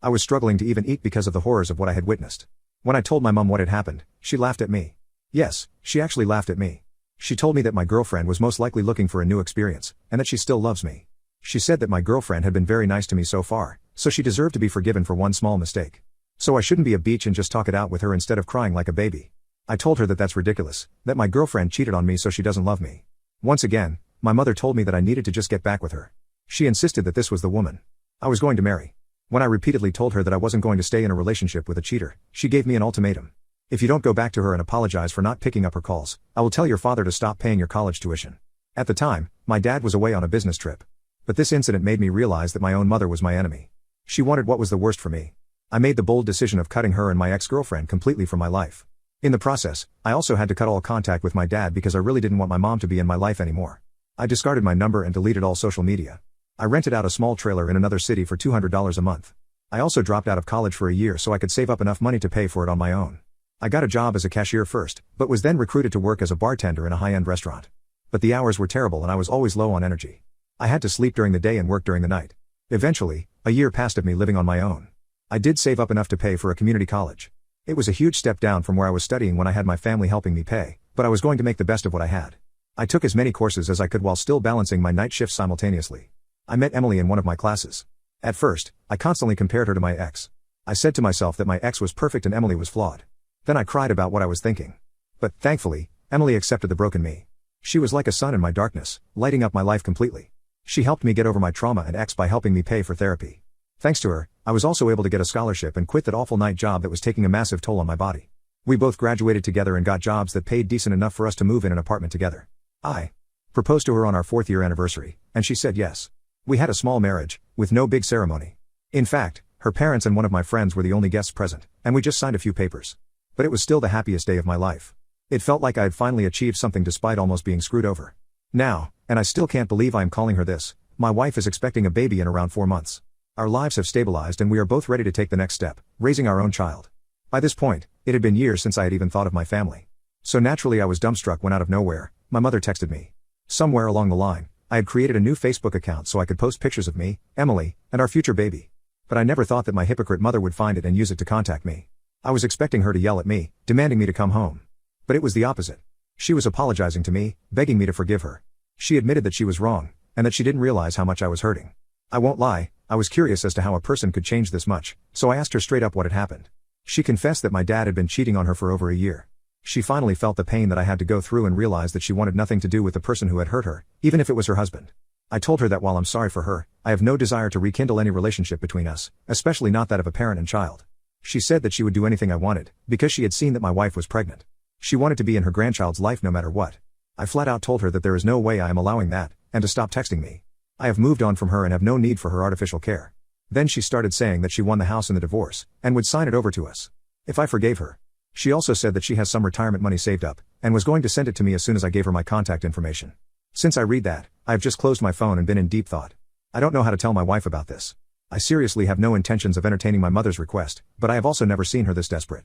I was struggling to even eat because of the horrors of what I had witnessed. When I told my mom what had happened, she laughed at me. Yes, she actually laughed at me. She told me that my girlfriend was most likely looking for a new experience, and that she still loves me. She said that my girlfriend had been very nice to me so far, so she deserved to be forgiven for one small mistake. So I shouldn't be a bitch and just talk it out with her instead of crying like a baby. I told her that that's ridiculous, that my girlfriend cheated on me so she doesn't love me. Once again, my mother told me that I needed to just get back with her. She insisted that this was the woman I was going to marry. When I repeatedly told her that I wasn't going to stay in a relationship with a cheater, she gave me an ultimatum. If you don't go back to her and apologize for not picking up her calls, I will tell your father to stop paying your college tuition. At the time, my dad was away on a business trip. But this incident made me realize that my own mother was my enemy. She wanted what was the worst for me. I made the bold decision of cutting her and my ex-girlfriend completely from my life. In the process, I also had to cut all contact with my dad because I really didn't want my mom to be in my life anymore. I discarded my number and deleted all social media. I rented out a small trailer in another city for $200 a month. I also dropped out of college for a year so I could save up enough money to pay for it on my own. I got a job as a cashier first, but was then recruited to work as a bartender in a high-end restaurant. But the hours were terrible and I was always low on energy. I had to sleep during the day and work during the night. Eventually, a year passed of me living on my own. I did save up enough to pay for a community college. It was a huge step down from where I was studying when I had my family helping me pay, but I was going to make the best of what I had. I took as many courses as I could while still balancing my night shifts simultaneously. I met Emily in one of my classes. At first, I constantly compared her to my ex. I said to myself that my ex was perfect and Emily was flawed. Then I cried about what I was thinking. But, thankfully, Emily accepted the broken me. She was like a sun in my darkness, lighting up my life completely. She helped me get over my trauma and ex by helping me pay for therapy. Thanks to her, I was also able to get a scholarship and quit that awful night job that was taking a massive toll on my body. We both graduated together and got jobs that paid decent enough for us to move in an apartment together. I proposed to her on our 4th year anniversary, and she said yes. We had a small marriage, with no big ceremony. In fact, her parents and one of my friends were the only guests present, and we just signed a few papers. But it was still the happiest day of my life. It felt like I had finally achieved something despite almost being screwed over. Now, and I still can't believe I am calling her this, my wife is expecting a baby in around 4 months. Our lives have stabilized and we are both ready to take the next step, raising our own child. By this point, it had been years since I had even thought of my family. So naturally I was dumbstruck when out of nowhere, my mother texted me. Somewhere along the line, I had created a new Facebook account so I could post pictures of me, Emily, and our future baby. But I never thought that my hypocrite mother would find it and use it to contact me. I was expecting her to yell at me, demanding me to come home. But it was the opposite. She was apologizing to me, begging me to forgive her. She admitted that she was wrong, and that she didn't realize how much I was hurting. I won't lie, I was curious as to how a person could change this much, so I asked her straight up what had happened. She confessed that my dad had been cheating on her for over a year. She finally felt the pain that I had to go through and realized that she wanted nothing to do with the person who had hurt her, even if it was her husband. I told her that while I'm sorry for her, I have no desire to rekindle any relationship between us, especially not that of a parent and child. She said that she would do anything I wanted, because she had seen that my wife was pregnant. She wanted to be in her grandchild's life no matter what. I flat out told her that there is no way I am allowing that, and to stop texting me. I have moved on from her and have no need for her artificial care. Then she started saying that she won the house in the divorce, and would sign it over to us if I forgave her. She also said that she has some retirement money saved up, and was going to send it to me as soon as I gave her my contact information. Since I read that, I have just closed my phone and been in deep thought. I don't know how to tell my wife about this. I seriously have no intentions of entertaining my mother's request, but I have also never seen her this desperate.